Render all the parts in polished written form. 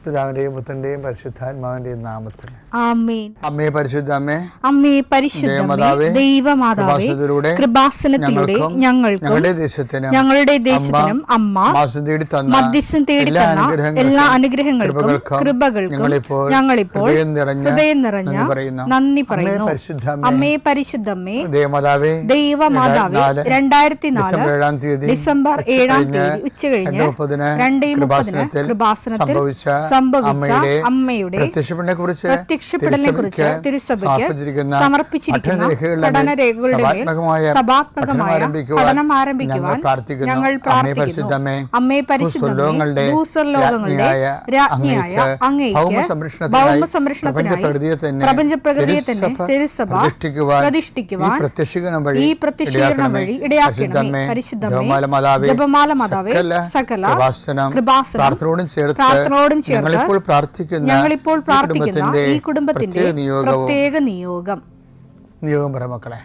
പിതാവിന്റെയും പുത്രന്റെയും പരിശുദ്ധാത്മാവിന്റെയും നാമത്തിൽ ആമേൻ. അമ്മേ പരിശുദ്ധ അമ്മേ, അമ്മേ പരിശുദ്ധമേ, ദൈവമാതാവേ, കൃപാസനത്തിലൂടെ ഞങ്ങൾക്കും ഞങ്ങളുടെ ദേശത്തിനും അമ്മ മധ്യസ്ഥം തേടി തന്ന എല്ലാ അനുഗ്രഹങ്ങൾക്കും കൃപകൾക്കും ഞങ്ങളിപ്പോൾ ഹൃദയം നിറഞ്ഞ നന്ദി പറയുന്നു. അമ്മേ പരിശുദ്ധമേ, ദൈവമാതാവേ, 2004 ഡിസംബർ 7 ഉച്ചകഴിഞ്ഞ് 2:30 കൃപാസനത്തിൽ സംഭവിച്ച അമ്മയുടെ പ്രത്യക്ഷപ്പെടലിനെ കുറിച്ച് തിരുസഭയ്ക്ക് സമർപ്പിച്ചിരിക്കുന്ന പഠനരേഖകളുടെ മേൽ സഭാത്മകമായ പഠനം ആരംഭിക്കുവാൻ ഞങ്ങൾ പ്രാർത്ഥിക്കുന്നു. അമ്മേ പരിശുദ്ധമേ, ഭൂസ്വർലോകങ്ങളുടെ രാജ്ഞിയായ അങ്ങേയ്ക്ക് ഭൗമസംരക്ഷണത്തിനായി പ്രപഞ്ചപ്രകൃതിയെ തന്നെ തിരുസഭ പ്രതിഷ്ഠിക്കുവാൻ ഈ പ്രത്യക്ഷീകരണം വഴി ഇടയാക്കണമേ. പരിശുദ്ധമേ, ജപമാല മാതാവേ, സകല കൃപാസനം പ്രാർത്ഥനയോടും ചേർത്ത് ഞങ്ങളിപ്പോൾ പ്രാർത്ഥിക്കുന്ന ഈ കുടുംബത്തിന്റെ പ്രത്യേക നിയോഗം പറ മക്കളെ.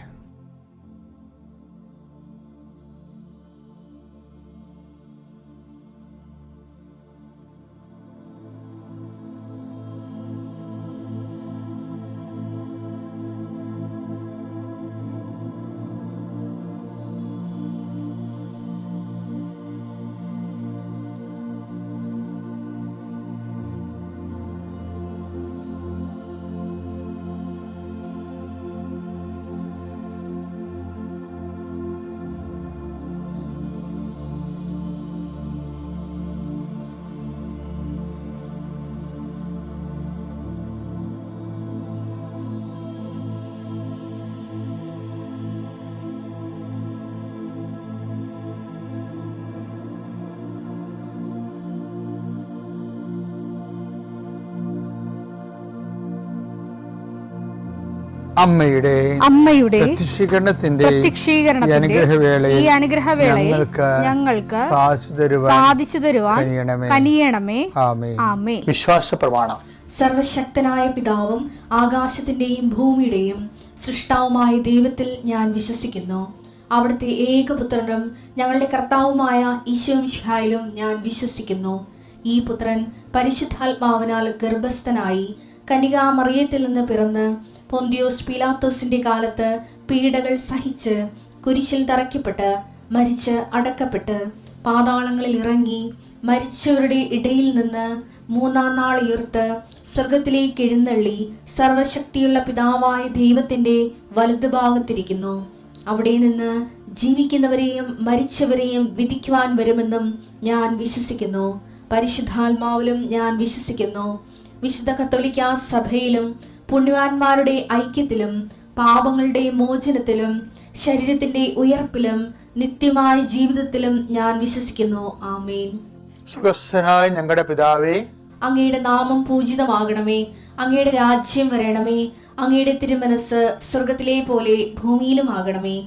അമ്മയുടെ പ്രത്യക്ഷീകരണത്തിന്റെ ഈ അനുഗ്രഹവേളയിൽ ഞങ്ങൾക്ക് സാധിച്ചു തരുവാൻ കനിയണമേ. ആമേൻ. വിശ്വാസ പ്രമാണം. സർവശക്തനായ പിതാവും ആകാശത്തിന്റെയും ഭൂമിയുടെയും സൃഷ്ടാവുമായ ദൈവത്തിൽ ഞാൻ വിശ്വസിക്കുന്നു. അവിടുത്തെ ഏകപുത്രനും ഞങ്ങളുടെ കർത്താവുമായ ഈശോ മിശിഹായിലും ഞാൻ വിശ്വസിക്കുന്നു. ഈ പുത്രൻ പരിശുദ്ധാത്മാവിനാൽ ഗർഭസ്ഥനായി കന്യകാമറിയത്തിൽ നിന്ന് പിറന്ന് പൊന്തിയോസ് പീലാത്തോസിന്റെ കാലത്ത് പീഡകൾ സഹിച്ച് കുരിശിൽ തറയ്ക്കപ്പെട്ട് മരിച്ച് അടക്കപ്പെട്ട് പാതാളങ്ങളിൽ ഇറങ്ങി മരിച്ചവരുടെ ഇടയിൽ നിന്ന് 3-ാം നാൾ ഉയർത്ത് സ്വർഗത്തിലേക്ക് എഴുന്നള്ളി സർവശക്തിയുള്ള പിതാവായ ദൈവത്തിന്റെ വലതുഭാഗത്തിരിക്കുന്നു. അവിടെ നിന്ന് ജീവിക്കുന്നവരെയും മരിച്ചവരെയും വിധിക്കുവാൻ വരുമെന്നും ഞാൻ വിശ്വസിക്കുന്നു. പരിശുദ്ധാത്മാവിലും ഞാൻ വിശ്വസിക്കുന്നു. വിശുദ്ധ കത്തോലിക്കാ സഭയിലും പുണ്യവാന്മാരുടെ ഐക്യത്തിലും പാപങ്ങളുടെ മോചനത്തിലും ശരീരത്തിന്റെ ഉയർപ്പിലും നിത്യമായ ജീവിതത്തിലും ഞാൻ വിശ്വസിക്കുന്നു. ആമേൻ. സുഖസ്ഥനായ ഞങ്ങളുടെ പിതാവേ, അങ്ങയുടെ നാമം പൂജിതമാകണമേ. അങ്ങയുടെ രാജ്യം വരണമേ. അങ്ങയുടെ തിരുമനസ് സ്വർഗത്തിലെ പോലെ ഭൂമിയിലും ആകണമേ.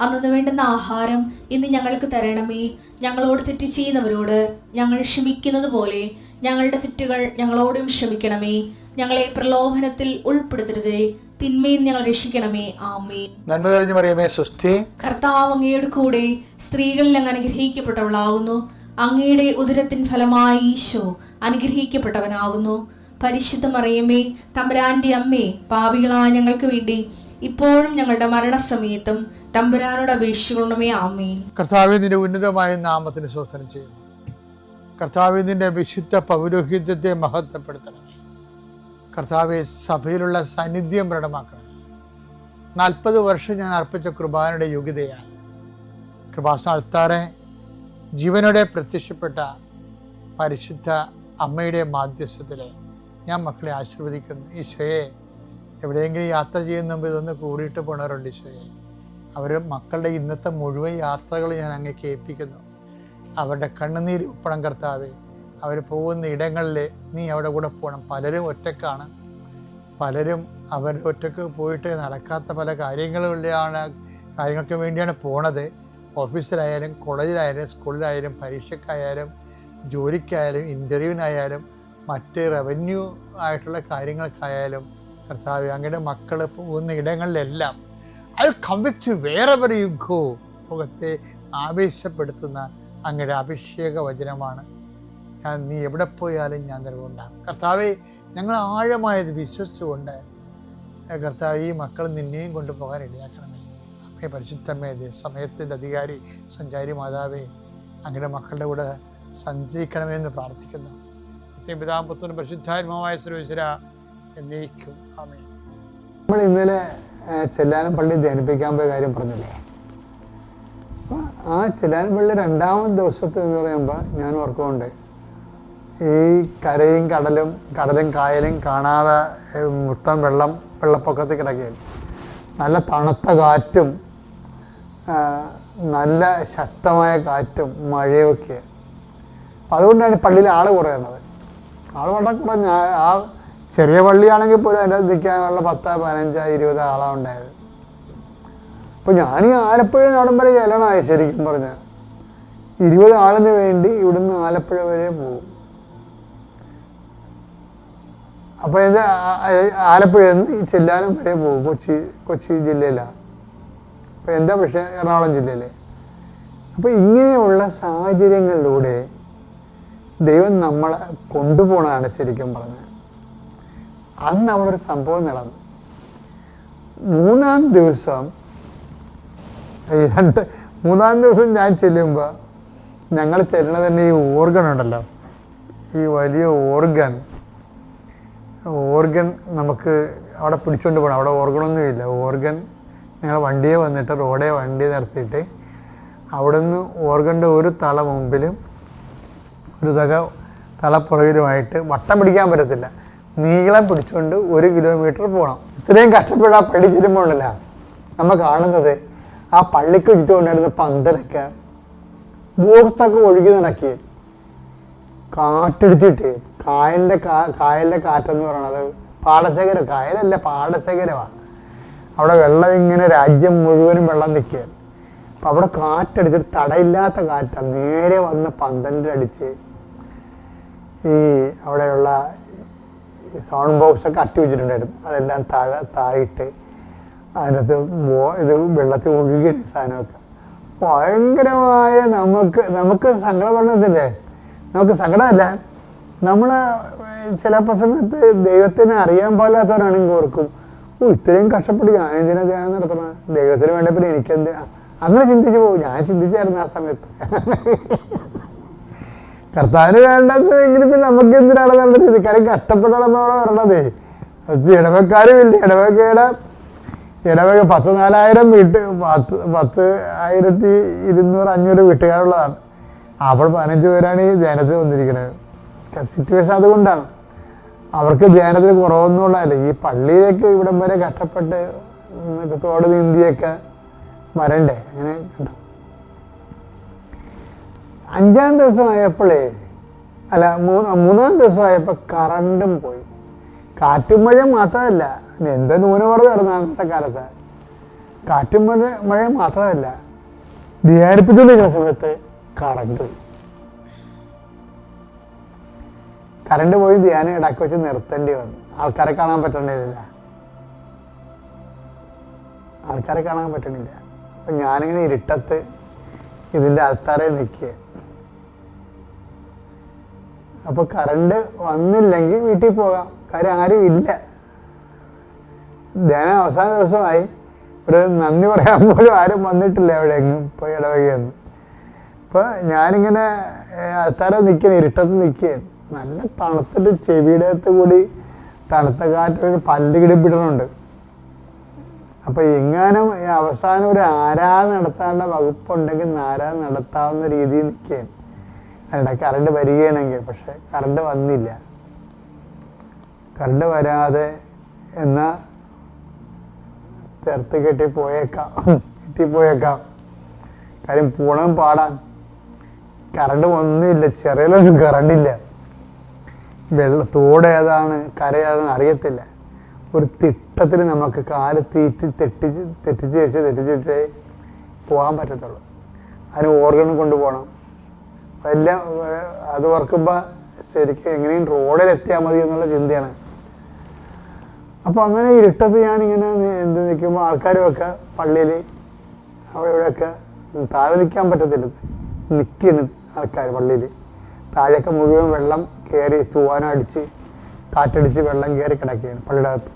അന്നു വേണ്ടുന്ന ആഹാരം ഇന്ന് ഞങ്ങൾക്ക് തരണമേ. ഞങ്ങളോട് തെറ്റ് ചെയ്യുന്നവരോട് ഞങ്ങൾ ക്ഷമിക്കുന്നത് പോലെ ഞങ്ങളുടെ തെറ്റുകൾ ഞങ്ങളോടും ക്ഷമിക്കണമേ. ഞങ്ങളെ പ്രലോഭനത്തിൽ ഉൾപ്പെടുത്തരുതേ, തിന്മയിൽ ഞങ്ങൾ രക്ഷിക്കണമേ. ആമേൻ. നന്മ നിറഞ്ഞ മറിയമേ, സ്വസ്തി. കർത്താവ് അങ്ങയുടെ കൂടെ സ്ത്രീകളിൽ അങ്ങ് അനുഗ്രഹിക്കപ്പെട്ടവളാകുന്നു. അങ്ങയുടെ ഉദരത്തിൻ ഫലമായി ഈശോ അനുഗ്രഹിക്കപ്പെട്ടവനാകുന്നു. പരിശുദ്ധ മറിയമേ, തമ്പുരാന്റെ അമ്മേ, പാപികളായ ഞങ്ങൾക്ക് വേണ്ടി ഇപ്പോഴും ഞങ്ങളുടെ മരണസമയത്തും തമ്പുരാനോട് അപേക്ഷിക്കണമേ. ആമേൻ. കർത്താവേ, നിന്റെ ഉന്നതമായ നാമത്തിന് സ്തോത്രം ചെയ്യുന്നു. കർത്താവേ, നിന്റെ വിശുദ്ധ പൗരോഹിത്യത്തെ മഹത്വപ്പെടുത്തണമേ. കർത്താവെ, സഭയിലുള്ള സാന്നിധ്യം പ്രകടമാക്കണം. 40 വർഷം ഞാൻ അർപ്പിച്ച കൃപാനയുടെ യോഗ്യതയാൽ കൃപാസന അൾത്താറെ ജീവനോടെ പ്രത്യക്ഷപ്പെട്ട പരിശുദ്ധ അമ്മയുടെ മാധ്യസ്ഥത്തിൽ ഞാൻ മക്കളെ ആശീർവദിക്കുന്നു. ഈശോയെ, എവിടെയെങ്കിലും യാത്ര ചെയ്യുന്ന മുമ്പ് ഇതൊന്ന് കൂറിയിട്ട് പോണവരുണ്ട്. ഈശോയെ, അവർ മക്കളുടെ ഇന്നത്തെ മുഴുവൻ യാത്രകൾ ഞാൻ അങ്ങേക്ക് ഏൽപ്പിക്കുന്നു. അവരുടെ കണ്ണുനീര് ഒപ്പണം കർത്താവെ. അവർ പോകുന്ന ഇടങ്ങളിൽ നീ അവിടെ കൂടെ പോകണം. പലരും ഒറ്റക്കാണ്. പലരും അവർ ഒറ്റക്ക് പോയിട്ട് നടക്കാത്ത പല കാര്യങ്ങൾക്ക് വേണ്ടിയാണ് പോണത്. ഓഫീസിലായാലും കോളേജിലായാലും സ്കൂളിലായാലും പരീക്ഷയ്ക്കായാലും ജോലിക്കായാലും ഇൻ്റർവ്യൂവിനായാലും മറ്റ് റവന്യൂ ആയിട്ടുള്ള കാര്യങ്ങൾക്കായാലും കർത്താവ്, അങ്ങയുടെ മക്കൾ പോകുന്ന ഇടങ്ങളിലെല്ലാം I will come with you wherever you go. മുഖത്തെ ആവേശപ്പെടുത്തുന്ന അങ്ങയുടെ അഭിഷേക വചനമാണ് നീ എവിടെ പോയാലും ഞാൻ നിലകൊണ്ടാകും. കർത്താവെ, ഞങ്ങൾ ആഴമായത് വിശ്വസിച്ചുകൊണ്ട് കർത്താവ് ഈ മക്കൾ നിന്നെയും കൊണ്ടുപോകാൻ ഇടയാക്കണമേ. അമ്മേ പരിശുദ്ധമേ, സമയത്തിൻ്റെ അധികാരി സഞ്ചാരി മാതാവേ, അങ്ങയുടെ മക്കളുടെ കൂടെ സഞ്ചരിക്കണമേ എന്ന് പ്രാർത്ഥിക്കുന്നു. നിത്യം പിതാവും പുത്രനും പരിശുദ്ധാത്മാവായ സർവ്വേശ്വര എന്നേക്കും ആമേൻ. നമ്മൾ ഇന്നലെ ചെല്ലാനം പള്ളി ധ്യാനിപ്പിക്കാൻ പോയ കാര്യം പറഞ്ഞില്ലേ? ആ ചെല്ലാനം പള്ളി 2ാമത്തെ ദിവസത്തെ എന്ന് പറയുമ്പോൾ ഞാൻ ഓർക്കുന്നുണ്ട്, ഈ കരയും കടലും കായലും കാണാതെ മൊത്തം വെള്ളപ്പൊക്കത്തിൽ കിടക്കുകയാണ്. നല്ല തണുത്ത കാറ്റും നല്ല ശക്തമായ കാറ്റും മഴയൊക്കെ. അതുകൊണ്ടാണ് പള്ളിയിൽ ആൾ കുറയുന്നത്. ആൾ വളരെ കുറഞ്ഞ, ആ ചെറിയ പള്ളിയാണെങ്കിൽ പോലും അതിൻ്റെ നിൽക്കാനുള്ള 10, 15, 20 ആളാണ് ഉണ്ടായത്. അപ്പോൾ ഞാൻ ഈ ആലപ്പുഴ അവിടം വരെ ചെല്ലണമായി. ശരിക്കും പറഞ്ഞാൽ 20 ആളിന് വേണ്ടി ഇവിടുന്ന് ആലപ്പുഴ വരെ പോകും. അപ്പോൾ ഇത് ആലപ്പുഴയിൽ നിന്ന് ഈ ചെല്ലാനം വരെ പോകും. കൊച്ചി ജില്ലയിലാണ്. അപ്പോൾ എന്താ പക്ഷേ എറണാകുളം ജില്ലയിലെ. അപ്പോൾ ഇങ്ങനെയുള്ള സാഹചര്യങ്ങളിലൂടെ ദൈവം നമ്മളെ കൊണ്ടുപോകണതാണ് ശരിക്കും പറഞ്ഞത്. അന്ന് അവിടെ ഒരു സംഭവം നടന്നു. 3-ാം ദിവസം ഞാൻ ചെല്ലുമ്പോൾ ഞങ്ങൾ ചെല്ലണത് തന്നെ ഈ ഓർഗൺ ഉണ്ടല്ലോ, ഈ വലിയ ഓർഗൺ നമുക്ക് അവിടെ പിടിച്ചുകൊണ്ട് പോകണം. അവിടെ ഓർഗണൊന്നുമില്ല. ഓർഗൺ ഞങ്ങൾ വണ്ടിയെ വന്നിട്ട് വണ്ടി നിർത്തിയിട്ട് അവിടെ നിന്ന് ഓർഗൻ്റെ ഒരു തല മുമ്പിലും ഒരു തല പുറകിലുമായിട്ട് വട്ടം പിടിക്കാൻ പറ്റത്തില്ല, നീളം പിടിച്ചുകൊണ്ട് 1 കിലോമീറ്റർ പോകണം. ഇത്രയും കഷ്ടപ്പെട്ട് ആ പള്ളി ചെല്ലുമ്പോഴല്ല നമ്മൾ കാണുന്നത് ആ പള്ളിക്ക് ചുറ്റുകൊണ്ടിരുന്ന പന്തലൊക്കെ ബോർസൊക്കെ ഒഴുകി നടക്കി കാറ്റടിച്ചിട്ട് കായലിൻ്റെ കാറ്റെന്ന് പറയണത് പാടശേഖരം, കായലല്ല പാടശേഖരമാണ്. അവിടെ വെള്ളം ഇങ്ങനെ രാജ്യം മുഴുവനും വെള്ളം നിൽക്കുക. അപ്പം അവിടെ കാറ്റടിച്ചിട്ട് തടയില്ലാത്ത കാറ്റാണ് നേരെ വന്ന് പന്തലിലടിച്ച് ഈ അവിടെയുള്ള സൗണ്ട് ബോക്സൊക്കെ അട്ടി വെച്ചിട്ടുണ്ടായിരുന്നു. അതെല്ലാം താഴിട്ട് അതിനകത്ത് ഇത് വെള്ളത്തിൽ ഒഴുകിയ സാധനമൊക്കെ ഭയങ്കരമായ നമുക്ക് സങ്കടം പറഞ്ഞതില്ലേ, നമുക്ക് സങ്കടമല്ല, നമ്മൾ ചിലപ്പോൾ സമയത്ത് ദൈവത്തിനെ അറിയാൻ പാടില്ലാത്തവരാണെങ്കിൽ ഓർക്കും, ഇത്രയും കഷ്ടപ്പെട്ട് ഞാൻ എന്തിനാ ധ്യാനം നടത്തണം, ദൈവത്തിന് വേണ്ട പിന്നെ എനിക്കെന്തിനാ, അങ്ങനെ ചിന്തിച്ചു പോകും. ഞാൻ ചിന്തിച്ചായിരുന്നു ആ സമയത്ത്. കർത്താവിന് വേണ്ടത് എങ്കിലും ഇപ്പം നമുക്ക് എന്തിനാണ് നല്ല രീതി, കാര്യം കഷ്ടപ്പെട്ടാണ് നമ്മളവിടെ വരണത്. ഇടവക്കാരും ഇല്ല, ഇടവക 14,000 10,200 വീട്ടുകാരുള്ളതാണ്. അപ്പോൾ 15 പേരാണ് ഈ ധ്യാനത്തിൽ വന്നിരിക്കുന്നത്. സിറ്റുവേഷൻ അതുകൊണ്ടാണ്. അവർക്ക് ധ്യാനത്തിന് കുറവൊന്നുമുള്ളതല്ല. ഈ പള്ളിയിലേക്ക് ഇവിടം വരെ കഷ്ടപ്പെട്ട് തോട് നീന്തിയൊക്കെ വരണ്ടേ. അങ്ങനെ കണ്ടോ. 5-ാം ദിവസം ആയപ്പോഴേ മൂന്നാം ദിവസം ആയപ്പോൾ കറണ്ടും പോയി. കാറ്റും മഴയും മാത്രമല്ല, എന്താ ന്യൂനമർദ്ദം നടന്ന അന്നത്തെ കാലത്ത്. കാറ്റും മഴ മാത്രമല്ല, ധ്യാനിപ്പിച്ചുകൊണ്ടിരിക്കുന്ന സമയത്ത് കറണ്ട് പോയി ധ്യാനം ഇടയ്ക്ക് വെച്ച് നിർത്തേണ്ടി വന്നു. ആൾക്കാരെ കാണാൻ പറ്റണില്ല. അപ്പം ഞാനിങ്ങനെ ഇരുട്ടത്ത് ഇതിൻ്റെ ആൾക്കാരെ നിൽക്കുക. അപ്പോൾ കറണ്ട് വന്നില്ലെങ്കിൽ വീട്ടിൽ പോകാം, കാര്യം ആരും ഇല്ല. ധ്യാനം അവസാന ദിവസമായി, ഒരു നന്ദി പറയാൻ പോലും ആരും വന്നിട്ടില്ല അവിടെ എങ്ങും പോയി ഇടവകയെന്ന്. അപ്പോൾ ഞാനിങ്ങനെ ആൾക്കാരെ നിൽക്കുകയാണ്, ഇരുട്ടത്ത് നിൽക്കുകയാണ്. നല്ല തണുത്തിട്ട് ചെവിയുടെ അകത്ത് കൂടി തണുത്ത കാറ്റ് പല്ല് കിടിപ്പിടുന്നുണ്ട്. അപ്പോൾ എങ്ങാനും അവസാനം ഒരു ആരാധന നടത്താനുള്ള വകുപ്പുണ്ടെങ്കിൽ ആരാധന നടത്താവുന്ന രീതിയിൽ നിൽക്കുകയാണ്. അതിനിടെ കറണ്ട് വരികയാണെങ്കിൽ, പക്ഷെ കറണ്ട് വന്നില്ല. കറണ്ട് വരാതെ എന്നാൽ ചേർത്ത് കെട്ടിപ്പോയേക്കാം. കാര്യം പൂണം പാടാൻ കറണ്ട് ഒന്നുമില്ല, ചെറിയൊന്നും കറണ്ടില്ല. തോട് ഏതാണ് കരയാണെന്ന് അറിയത്തില്ല. ഒരു തിട്ടത്തിൽ നമുക്ക് കാല് തെറ്റിച്ച് വെച്ചിട്ടേ പോകാൻ പറ്റത്തുള്ളൂ. അതിന് ഓർഗൺ കൊണ്ടുപോകണം. എല്ലാം അത് ഓർക്കുമ്പോൾ ശരിക്കും എങ്ങനെയും റോഡിലെത്തിയാൽ മതി എന്നുള്ള ചിന്തയാണ്. അപ്പോൾ അങ്ങനെ ഇരുട്ടത്ത് ഞാനിങ്ങനെ നിൽക്കുമ്പോൾ ആൾക്കാരുമൊക്കെ പള്ളിയിൽ അവിടെ ഇവിടെയൊക്കെ താഴെ നിൽക്കാൻ പറ്റത്തില്ല, നിൽക്കുകയാണ് ആൾക്കാർ പള്ളിയിൽ. താഴേക്ക് മുഴുവൻ വെള്ളം കയറി തൂവാനടിച്ച് കാറ്റടിച്ച് വെള്ളം കയറി കിടക്കുകയാണ് പള്ളിയുടെ അകത്ത്.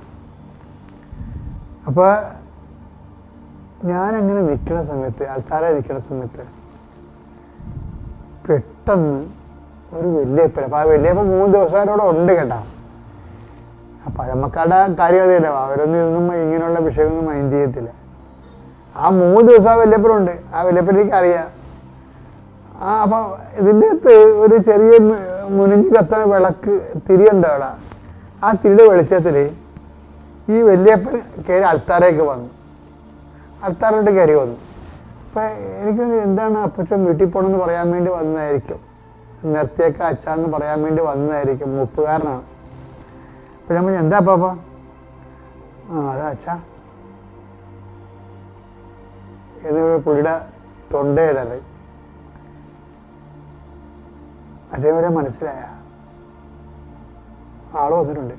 അപ്പോൾ ഞാനങ്ങനെ നിൽക്കുന്ന സമയത്ത്, ആൾക്കാരെ നിൽക്കുന്ന സമയത്ത് പെട്ടെന്ന് ഒരു വല്യപ്പൻ, അപ്പോൾ ആ വല്യപ്പൻ 3 ദിവസമായിട്ട് ഉണ്ട് കേട്ടോ. ആ പഴമക്കാരുടെ കാര്യം അതല്ല, അവരൊന്നും ഇതൊന്നും ഇങ്ങനെയുള്ള വിഷയമൊന്നും മൈൻഡ് ചെയ്യത്തില്ല. ആ 3 ദിവസം ആ വല്യപ്പനുണ്ട്. ആ വല്യപ്പനേക്ക് അറിയാം. അപ്പം ഇതിൻ്റെ അകത്ത് ഒരു ചെറിയ മുനിഞ്ഞ് കത്തുന്ന വിളക്ക് തിരിയുണ്ട് അവിടെ. ആ തിരിയുടെ വെളിച്ചത്തിൽ ഈ വല്യപ്പൻ കയറി അൾത്താരേക്ക് വന്നു, അൾത്താരോട്ട് കയറി വന്നു. അപ്പം എനിക്ക് എന്താണ് അപ്പച്ചൻ വീട്ടിൽ പോകണമെന്ന് പറയാൻ വേണ്ടി വന്നതായിരിക്കും, നിർത്തിയൊക്കെ അച്ഛാന്ന് പറയാൻ വേണ്ടി വന്നതായിരിക്കും, മുപ്പുകാരനാണ്. അപ്പം ഞാൻ പറഞ്ഞു, എന്താ പാപ്പ? അതാ അച്ഛാ എന്നിവിടെ പുള്ളിയുടെ തൊണ്ടയിടറി. അച്ഛൻ വരെ മനസ്സിലായ ആള് വന്നിട്ടുണ്ട്.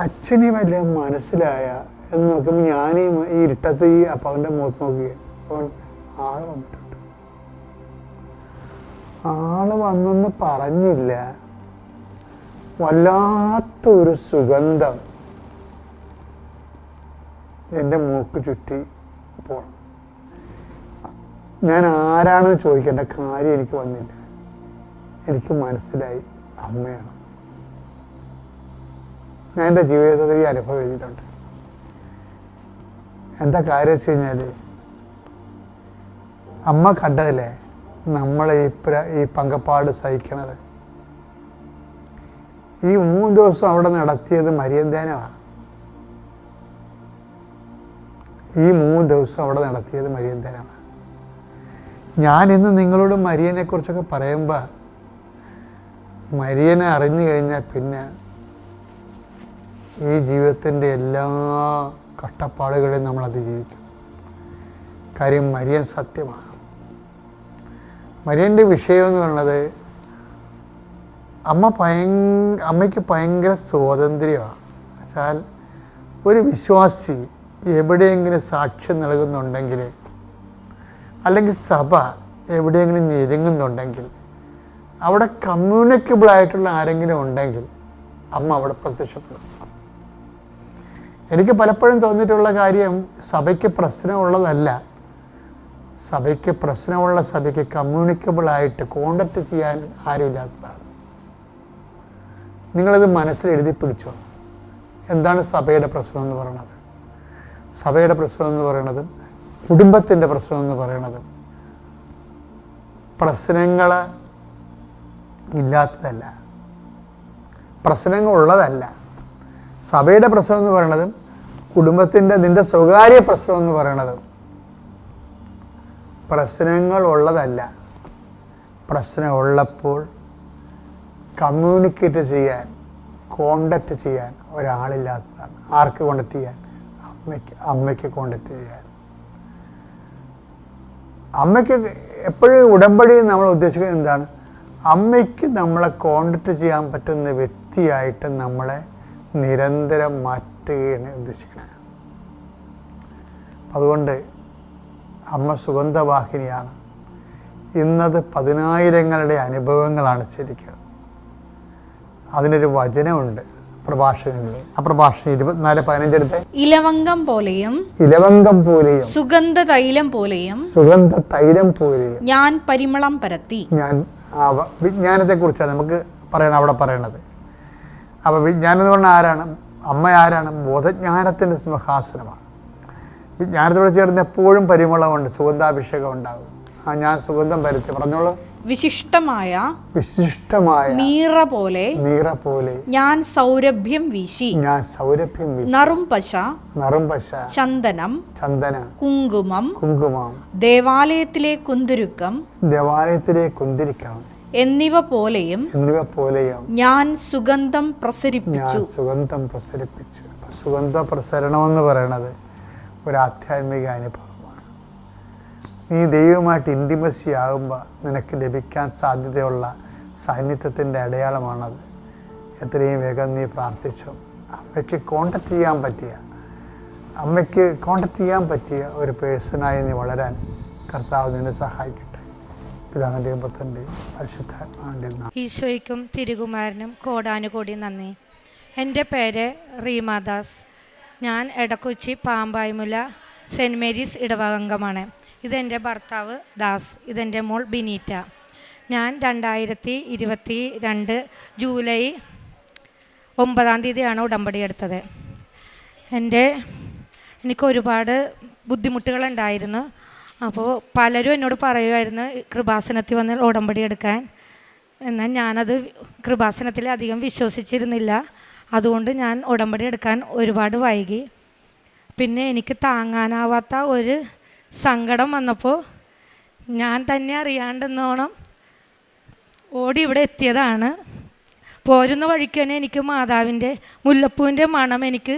അച്ഛന് വല്ല മനസ്സിലായ എന്ന് നോക്കുമ്പോൾ ഞാൻ ഈ ഇരുട്ടത്ത് ഈ അപ്പാവിൻ്റെ മുഖത്ത് നോക്കുകയാണ്. അപ്പോൾ ആള് വന്നിട്ടുണ്ട്. ആള് വന്നെന്ന് പറഞ്ഞില്ല, വല്ലാത്തൊരു സുഗന്ധം എൻ്റെ മൂക്ക് ചുറ്റി പോണം. ഞാൻ ആരാണെന്ന് ചോദിക്കേണ്ട കാര്യം എനിക്ക് വന്നില്ല. എനിക്ക് മനസ്സിലായി അമ്മയാണ്. ഞാൻ എൻ്റെ ജീവിതത്തിൽ ഈ അനുഭവം എഴുതിയിട്ടുണ്ട്. എന്താ കാര്യം വെച്ച് കഴിഞ്ഞാൽ, അമ്മ കണ്ടതല്ലേ നമ്മളെ ഈ പങ്കപ്പാട് സഹിക്കണത്. ഈ 3 ദിവസം അവിടെ നടത്തിയത് മരിയൻ ധ്യാനമാണ്. ഈ 3 ദിവസം അവിടെ നടത്തിയത് മരിയൻ ധ്യാനമാണ്. ഞാനിന്ന് നിങ്ങളോട് മരിയനെ കുറിച്ചൊക്കെ പറയുമ്പോൾ, മരിയനെ അറിഞ്ഞു കഴിഞ്ഞാൽ പിന്നെ ഈ ജീവിതത്തിൻ്റെ എല്ലാ കഷ്ടപ്പാടുകളെയും നമ്മൾ അതിജീവിക്കും. കാര്യം മരിയൻ സത്യമാണ്. മരിയൻ്റെ വിഷയം എന്ന് പറയുന്നത്, അമ്മയ്ക്ക് ഭയങ്കര സ്വാതന്ത്ര്യമാണ്. വെച്ചാൽ ഒരു വിശ്വാസി എവിടെയെങ്കിലും സാക്ഷ്യം നൽകുന്നുണ്ടെങ്കിൽ, അല്ലെങ്കിൽ സഭ എവിടെയെങ്കിലും ഞെരുങ്ങുന്നുണ്ടെങ്കിൽ, അവിടെ കമ്മ്യൂണിക്കബിളായിട്ടുള്ള ആരെങ്കിലും ഉണ്ടെങ്കിൽ അമ്മ അവിടെ പ്രത്യക്ഷപ്പെടും. എനിക്ക് പലപ്പോഴും തോന്നിയിട്ടുള്ള കാര്യം, സഭയ്ക്ക് പ്രശ്നമുള്ളതല്ല, സഭയ്ക്ക് കമ്മ്യൂണിക്കബിളായിട്ട് കോണ്ടാക്ട് ചെയ്യാൻ ആരുമില്ലാത്തതാണ്. നിങ്ങളിത് മനസ്സിൽ എഴുതി പിടിച്ചോ. എന്താണ് സഭയുടെ പ്രശ്നം എന്ന് പറയുന്നത്? സഭയുടെ പ്രശ്നം എന്ന് പറയുന്നതും കുടുംബത്തിൻ്റെ പ്രശ്നം എന്ന് പറയുന്നതും പ്രശ്നങ്ങൾ ഇല്ലാത്തതല്ല, പ്രശ്നങ്ങളുള്ളതല്ല. സഭയുടെ പ്രശ്നം എന്ന് പറയുന്നതും കുടുംബത്തിൻ്റെ നിൻ്റെ സ്വകാര്യ പ്രശ്നം എന്ന് പറയുന്നതും പ്രശ്നങ്ങളുള്ളതല്ല. പ്രശ്നമുള്ളപ്പോൾ കമ്മ്യൂണിക്കേറ്റ് ചെയ്യാൻ, കോണ്ടാക്ട് ചെയ്യാൻ ഒരാളില്ലാത്തതാണ്. ആർക്ക് കോണ്ടാക്ട് ചെയ്യാൻ? അമ്മയ്ക്ക് കോണ്ടാക്ട് ചെയ്യാൻ. അമ്മയ്ക്ക് എപ്പോഴും ഉടമ്പടി നമ്മൾ ഉദ്ദേശിക്കുന്നത് എന്താണ്? അമ്മയ്ക്ക് നമ്മളെ കോണ്ടാക്ട് ചെയ്യാൻ പറ്റുന്ന വ്യക്തിയായിട്ട് നമ്മളെ നിരന്തരം മാറ്റുകയാണ് ഉദ്ദേശിക്കുന്നത്. അതുകൊണ്ട് അമ്മ സുഗന്ധവാഹിനിയാണ്. ഇന്നത് 10,000ങ്ങളുടെ അനുഭവങ്ങളാണ് ശരിക്കും. അതിനൊരു വചനമുണ്ട് പ്രഭാഷകനിൽ. ആ പ്രഭാഷണം 24:15 എടുത്ത്, ഇലവങ്കം പോലെയും സുഗന്ധ തൈലം പോലെയും ഞാൻ പരിമളം പരത്തി. ഞാൻ വിജ്ഞാനത്തെ കുറിച്ചാണ് നമുക്ക് പറയണം അവിടെ പറയണത്. അപ്പോൾ വിജ്ഞാനം എന്ന് പറഞ്ഞാൽ ആരാണ്? അമ്മ ആരാണ്? ബോധജ്ഞാനത്തിൻ്റെ സിംഹാസനമാണ്. വിജ്ഞാനത്തോട് ചേർന്ന് എപ്പോഴും പരിമളമുണ്ട്, സുഗന്ധാഭിഷേകം ഉണ്ടാകും. ഞാൻ സുഗന്ധം പരത്തി. പറഞ്ഞോളൂ. വിശിഷ്ടമായ മീറ പോലെ ഞാൻ സൗരഭ്യം വീശി. നറുംപശ, ചന്ദനം, കുങ്കുമം, ദേവാലയത്തിലെ കുന്തുരുക്കം എന്നിവ പോലെയും ഞാൻ സുഗന്ധം പ്രസരിപ്പിച്ചു. സുഗന്ധ പ്രസരണം എന്ന് പറയുന്നത് ഒരു ആധ്യാത്മിക അനുഭവമാണ്. നീ ദൈവമായിട്ട് ഇൻറ്റിമസി ആകുമ്പോൾ നിനക്ക് ലഭിക്കാൻ സാധ്യതയുള്ള സാന്നിധ്യത്തിൻ്റെ അടയാളമാണത്. എത്രയും വേഗം നീ പ്രാർത്ഥിച്ചു. അമ്മയ്ക്ക് കോണ്ടാക്ട് ചെയ്യാൻ പറ്റിയ ഒരു പേഴ്സണായി നീ വളരാൻ കർത്താവ് നിന്നെ സഹായിക്കട്ടെ. പിതാവിൻ്റെയും പുത്രൻ്റെയും പരിശുദ്ധാത്മാവിൻ്റെയും നാമത്തിൽ. ഈശോയ്ക്കും തിരുകുമാരനും കോടാനുകോടി നന്ദി. എൻ്റെ പേര് റീമാദാസ്. ഞാൻ എടക്കൊച്ചി പാമ്പായ്മുല സെൻറ്റ് മേരീസ് ഇടവകംഗമാണ്. ഇതെൻ്റെ ഭർത്താവ് ദാസ്. ഇതെൻ്റെ മോൾ ബിനീറ്റ. ഞാൻ 2022 ജൂലൈ 9-ാം തീയതിയാണ് ഉടമ്പടി എടുത്തത്. എനിക്ക് ഒരുപാട് ബുദ്ധിമുട്ടുകളുണ്ടായിരുന്നു. അപ്പോൾ പലരും എന്നോട് പറയുമായിരുന്നു കൃപാസനത്തിൽ വന്ന് ഉടമ്പടി എടുക്കാൻ. എന്നാൽ ഞാനത് കൃപാസനത്തിൽ അധികം വിശ്വസിച്ചിരുന്നില്ല. അതുകൊണ്ട് ഞാൻ ഉടമ്പടി എടുക്കാൻ ഒരുപാട് വൈകി. പിന്നെ എനിക്ക് താങ്ങാനാവാത്ത ഒരു സങ്കടം വന്നപ്പോൾ ഞാൻ തന്നെ അറിയാണ്ടെന്നോണം ഓടി ഇവിടെ എത്തിയതാണ്. പോരുന്ന വഴിക്ക് തന്നെ എനിക്ക് മാതാവിൻ്റെ മുല്ലപ്പൂവിൻ്റെ മണം എനിക്ക്